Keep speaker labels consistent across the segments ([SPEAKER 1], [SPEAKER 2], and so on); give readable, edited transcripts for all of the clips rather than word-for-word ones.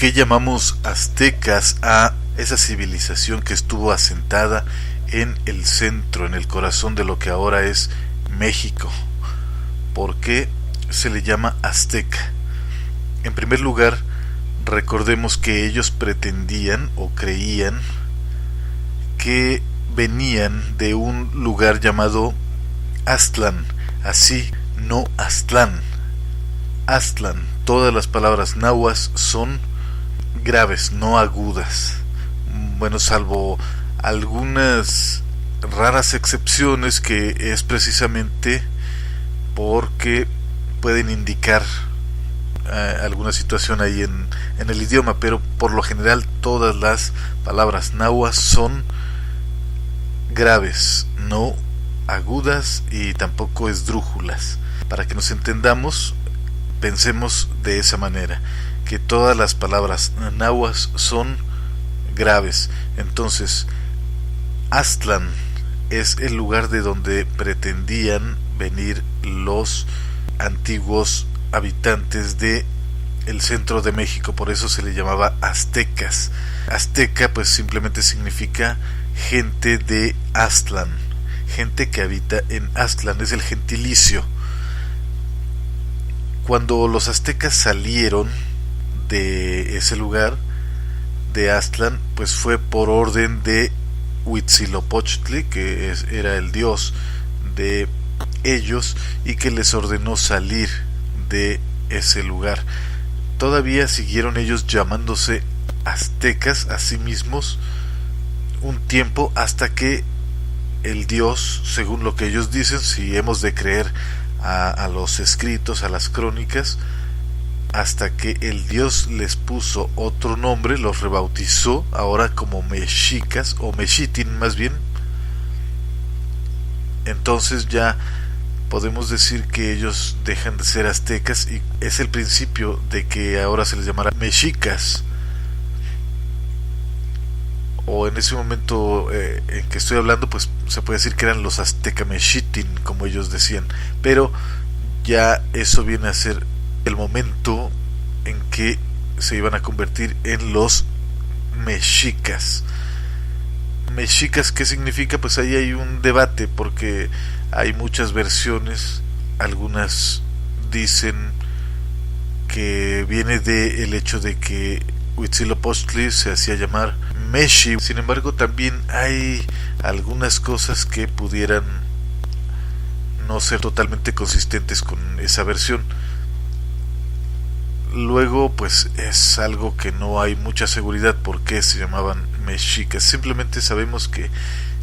[SPEAKER 1] qué llamamos aztecas a esa civilización que estuvo asentada en el centro, en el corazón de lo que ahora es México? ¿Por qué se le llama azteca? En primer lugar, recordemos que ellos pretendían o creían que venían de un lugar llamado Aztlán, así, no Aztlán, Aztlán. Todas las palabras náhuatl son graves, no agudas. Bueno, salvo algunas raras excepciones, que es precisamente porque pueden indicar alguna situación ahí en el idioma, pero por lo general todas las palabras náhuatl son graves, no agudas y tampoco esdrújulas. Para que nos entendamos, pensemos de esa manera, que todas las palabras náhuatl son graves. Entonces, Aztlán es el lugar de donde pretendían venir los antiguos habitantes de el centro de México, por eso se le llamaba aztecas. Azteca pues simplemente significa gente de Aztlán, gente que habita en Aztlán, es el gentilicio. Cuando los aztecas salieron de ese lugar de Aztlán, pues fue por orden de Huitzilopochtli, que era el dios de ellos y que les ordenó salir de ese lugar. Todavía siguieron ellos llamándose aztecas a sí mismos un tiempo, hasta que el dios, según lo que ellos dicen, si hemos de creer a los escritos, a las crónicas, hasta que el dios les puso otro nombre, los rebautizó ahora como mexicas o mexitin más bien. Entonces ya podemos decir que ellos dejan de ser aztecas y es el principio de que ahora se les llamará mexicas. O en ese momento en que estoy hablando, pues se puede decir que eran los azteca mexitin, como ellos decían, pero ya eso viene a ser el momento en que se iban a convertir en los mexicas. Mexicas, ¿qué significa? Pues ahí hay un debate, porque hay muchas versiones. Algunas dicen que viene del hecho de que Huitzilopochtli se hacía llamar Meshi. Sin embargo, también hay algunas cosas que pudieran no ser totalmente consistentes con esa versión. Luego, pues es algo que no hay mucha seguridad por qué se llamaban mexicas. Simplemente sabemos que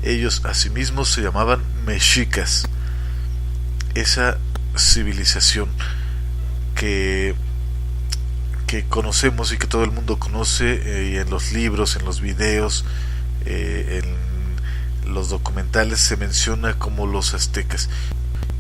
[SPEAKER 1] ellos a sí mismos se llamaban mexicas. Esa civilización que conocemos y que todo el mundo conoce, y en los libros, en los videos, en los documentales se menciona como los aztecas.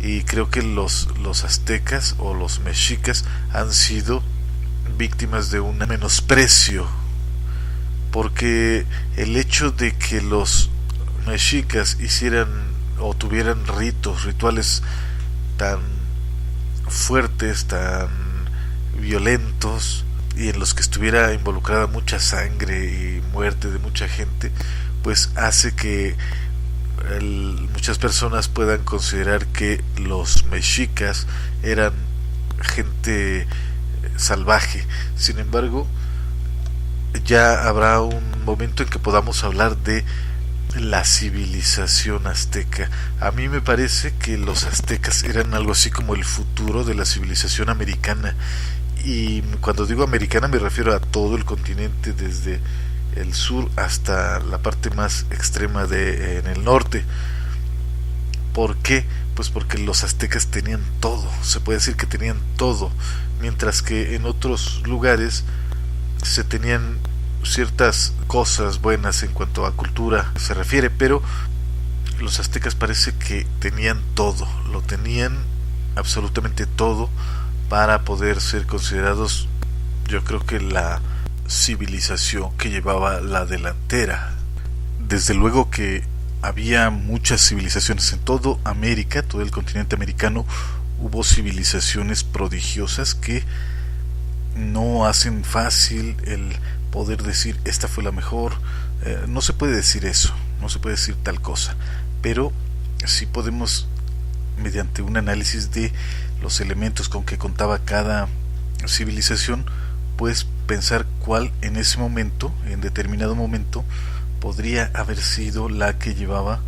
[SPEAKER 1] Y creo que los aztecas o los mexicas han sido víctimas de un menosprecio, porque el hecho de que los mexicas hicieran o tuvieran rituales tan fuertes, tan violentos, y en los que estuviera involucrada mucha sangre y muerte de mucha gente, pues hace que muchas personas puedan considerar que los mexicas eran gente salvaje. Sin embargo, ya habrá un momento en que podamos hablar de la civilización azteca. A mí me parece que los aztecas eran algo así como el futuro de la civilización americana, y cuando digo americana me refiero a todo el continente, desde el sur hasta la parte más extrema en el norte. ¿Por qué? Pues porque los aztecas tenían todo, se puede decir que tenían todo, mientras que en otros lugares se tenían ciertas cosas buenas en cuanto a cultura se refiere, pero los aztecas parece que tenían todo, lo tenían absolutamente todo para poder ser considerados, yo creo que la civilización que llevaba la delantera. Desde luego que había muchas civilizaciones en toda América, todo el continente americano. Hubo civilizaciones prodigiosas que no hacen fácil el poder decir esta fue la mejor. No se puede decir eso, no se puede decir tal cosa, pero sí podemos, mediante un análisis de los elementos con que contaba cada civilización, pues pensar cuál en ese momento, en determinado momento, podría haber sido la que llevaba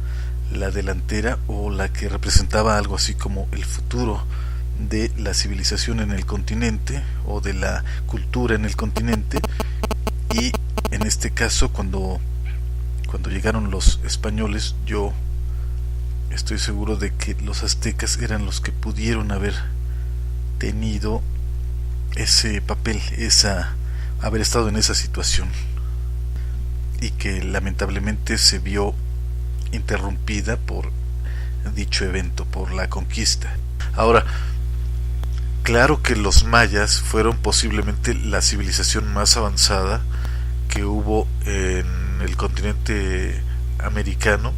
[SPEAKER 1] la delantera o la que representaba algo así como el futuro de la civilización en el continente o de la cultura en el continente. Y en este caso, cuando llegaron los españoles, yo estoy seguro de que los aztecas eran los que pudieron haber tenido ese papel, haber estado en esa situación, y que lamentablemente se vio interrumpida por dicho evento, por la conquista. Ahora, claro que los mayas fueron posiblemente la civilización más avanzada que hubo en el continente americano.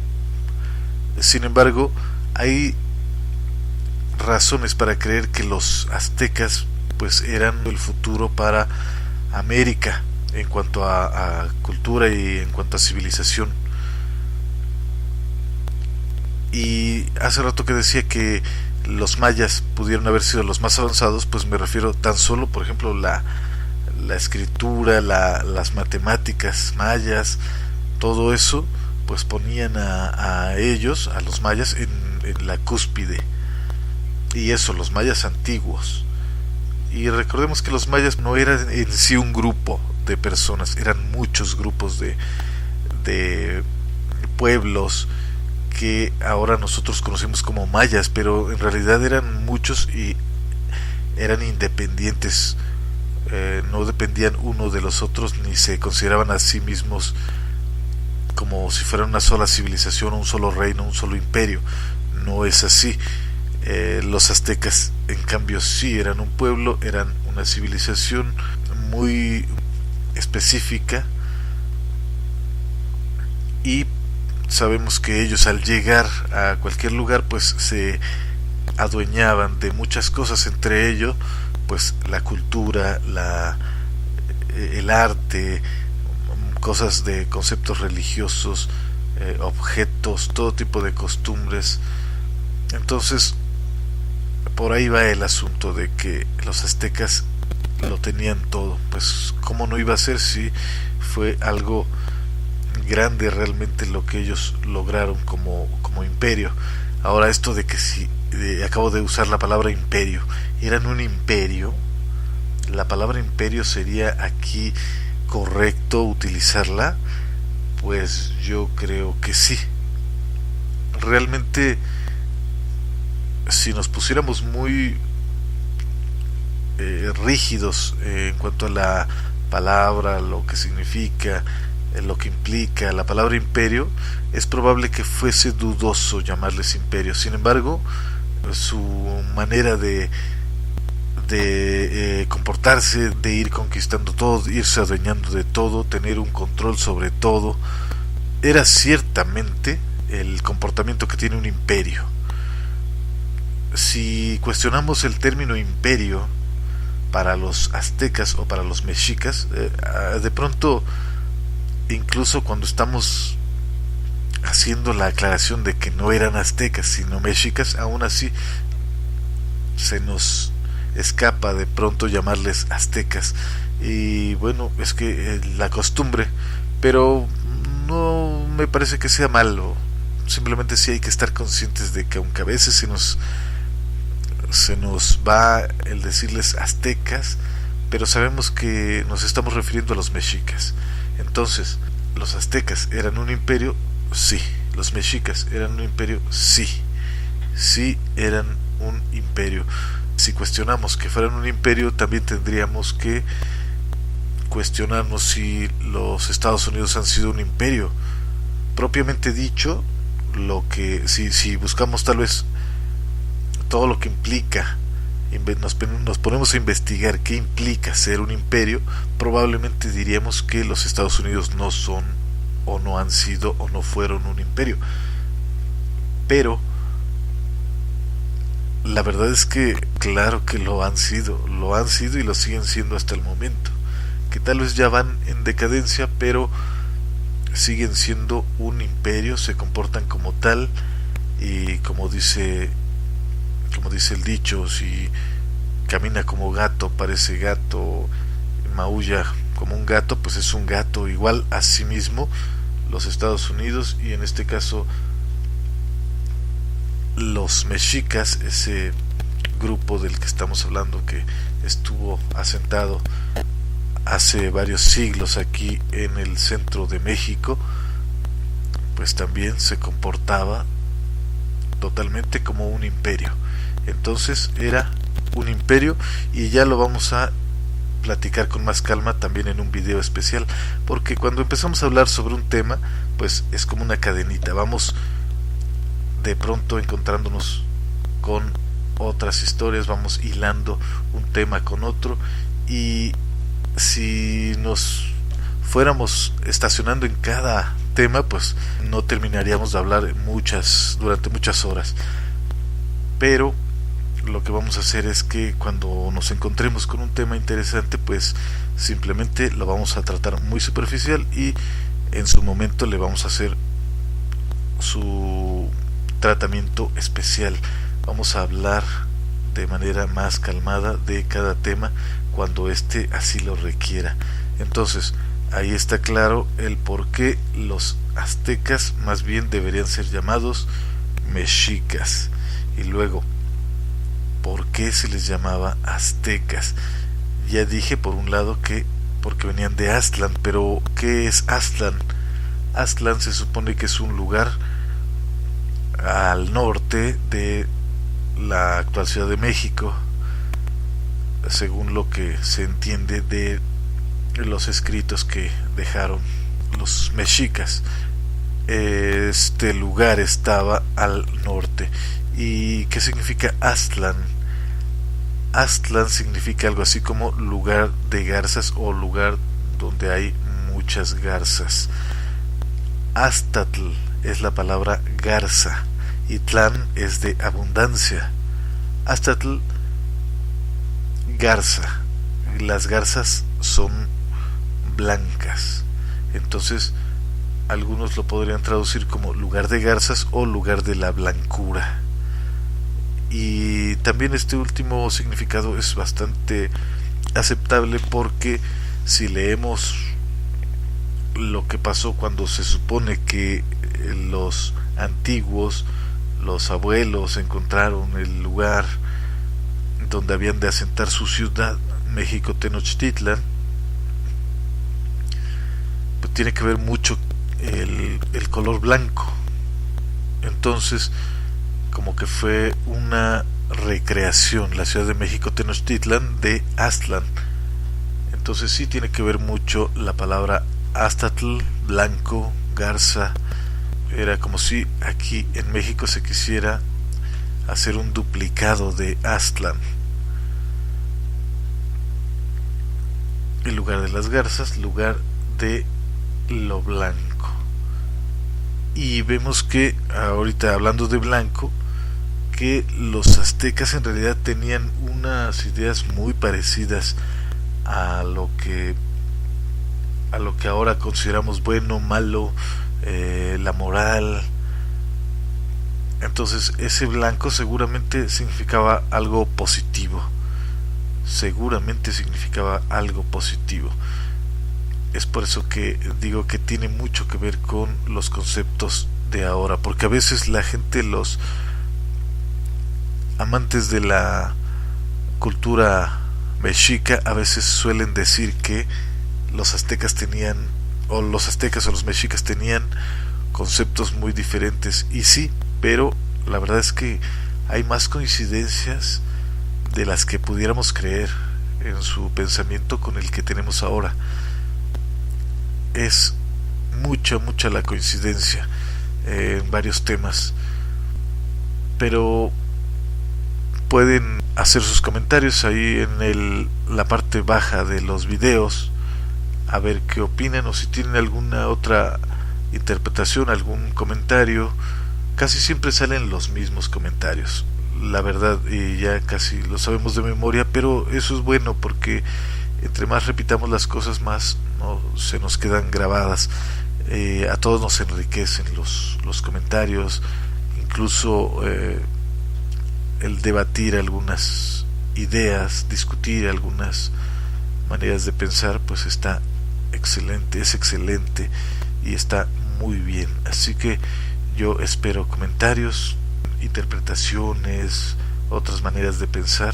[SPEAKER 1] Sin embargo, hay razones para creer que los aztecas pues eran el futuro para América en cuanto a cultura y en cuanto a civilización. Y hace rato que decía que los mayas pudieron haber sido los más avanzados, pues me refiero tan solo, por ejemplo, la escritura, las matemáticas mayas, todo eso, pues ponían a ellos, a los mayas, en la cúspide. Y eso, los mayas antiguos. Y recordemos que los mayas no eran en sí un grupo de personas, eran muchos grupos de pueblos que ahora nosotros conocemos como mayas, pero en realidad eran muchos y eran independientes, no dependían uno de los otros ni se consideraban a sí mismos como si fueran una sola civilización, un solo reino, un solo imperio. No es así. Los aztecas en cambio sí eran un pueblo, eran una civilización muy específica, y sabemos que ellos al llegar a cualquier lugar pues se adueñaban de muchas cosas, entre ellos pues la cultura, el arte, cosas de conceptos religiosos, objetos, todo tipo de costumbres. Entonces por ahí va el asunto de que los aztecas lo tenían todo. Pues cómo no iba a ser si fue algo grande realmente lo que ellos lograron como imperio. Ahora, esto de que si acabo de usar la palabra imperio, eran un imperio, la palabra imperio sería aquí correcto utilizarla. Pues yo creo que sí. Realmente, si nos pusiéramos muy rígidos en cuanto a la palabra, lo que significa, lo que implica la palabra imperio, es probable que fuese dudoso llamarles imperio. Sin embargo, su manera de comportarse, de ir conquistando todo, irse adueñando de todo, tener un control sobre todo, era ciertamente el comportamiento que tiene un imperio. Si cuestionamos el término imperio para los aztecas o para los mexicas, de pronto, incluso cuando estamos haciendo la aclaración de que no eran aztecas sino mexicas, aún así se nos escapa de pronto llamarles aztecas. Y bueno, es que la costumbre, pero no me parece que sea malo. Simplemente sí hay que estar conscientes de que aunque a veces se nos va el decirles aztecas, pero sabemos que nos estamos refiriendo a los mexicas. Entonces, ¿los aztecas eran un imperio? Sí. ¿Los mexicas eran un imperio? Sí. Sí eran un imperio. Si cuestionamos que fueran un imperio, también tendríamos que cuestionarnos si los Estados Unidos han sido un imperio. Propiamente dicho, si buscamos tal vez todo lo que implica, nos ponemos a investigar qué implica ser un imperio, probablemente diríamos que los Estados Unidos no son, o no han sido, o no fueron un imperio. Pero la verdad es que claro que lo han sido y lo siguen siendo hasta el momento, que tal vez ya van en decadencia, pero siguen siendo un imperio, se comportan como tal, y como dice el dicho, si camina como gato parece gato, maulla como un gato, pues es un gato. Igual a sí mismo los Estados Unidos, y en este caso los mexicas, ese grupo del que estamos hablando, que estuvo asentado hace varios siglos aquí en el centro de México, pues también se comportaba totalmente como un imperio. Entonces era un imperio, y ya lo vamos a platicar con más calma también en un video especial, porque cuando empezamos a hablar sobre un tema, pues es como una cadenita, vamos de pronto encontrándonos con otras historias, vamos hilando un tema con otro, y si nos fuéramos estacionando en cada tema, pues no terminaríamos de hablar durante muchas horas. Pero lo que vamos a hacer es que cuando nos encontremos con un tema interesante, pues simplemente lo vamos a tratar muy superficial, y en su momento le vamos a hacer su tratamiento especial. Vamos a hablar de manera más calmada de cada tema cuando éste así lo requiera. Entonces, ahí está claro el por qué los aztecas más bien deberían ser llamados mexicas. Y luego, ¿por qué se les llamaba aztecas? Ya dije por un lado que porque venían de Aztlán, pero ¿qué es Aztlán? Aztlán se supone que es un lugar al norte de la actual Ciudad de México, según lo que se entiende de los escritos que dejaron los mexicas. Este lugar estaba al norte. ¿Y qué significa Aztlán? Aztlán significa algo así como lugar de garzas, o lugar donde hay muchas garzas. Aztatl es la palabra garza, y tlán es de abundancia. Aztatl, garza. Las garzas son blancas, entonces algunos lo podrían traducir como lugar de garzas o lugar de la blancura. Y también este último significado es bastante aceptable, porque si leemos lo que pasó cuando se supone que los antiguos, los abuelos, encontraron el lugar donde habían de asentar su ciudad, México Tenochtitlan, pues tiene que ver mucho el color blanco. Entonces, como que fue una recreación la Ciudad de México Tenochtitlan de Aztlán. Entonces sí tiene que ver mucho la palabra Aztatl, blanco, garza. Era como si aquí en México se quisiera hacer un duplicado de Aztlán. En lugar de las garzas, lugar de lo blanco. Y vemos que ahorita, hablando de blanco, que los aztecas en realidad tenían unas ideas muy parecidas a lo que ahora consideramos bueno, malo, la moral. Entonces ese blanco seguramente significaba algo positivo. Es por eso que digo que tiene mucho que ver con los conceptos de ahora, porque a veces la gente, los amantes de la cultura mexica, a veces suelen decir que los aztecas o los mexicas tenían conceptos muy diferentes, y sí, pero la verdad es que hay más coincidencias de las que pudiéramos creer en su pensamiento con el que tenemos ahora. Es mucha la coincidencia en varios temas, pero pueden hacer sus comentarios ahí en la parte baja de los videos, a ver qué opinan, o si tienen alguna otra interpretación, algún comentario. Casi siempre salen los mismos comentarios. la verdad ya casi lo sabemos de memoria, pero eso es bueno porque entre más repitamos las cosas, más no se nos quedan grabadas. A todos nos enriquecen los comentarios, incluso el debatir algunas ideas, discutir algunas maneras de pensar, pues está excelente, es excelente y está muy bien. Así que yo espero comentarios, interpretaciones, otras maneras de pensar,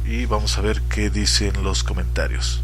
[SPEAKER 1] y vamos a ver qué dicen los comentarios.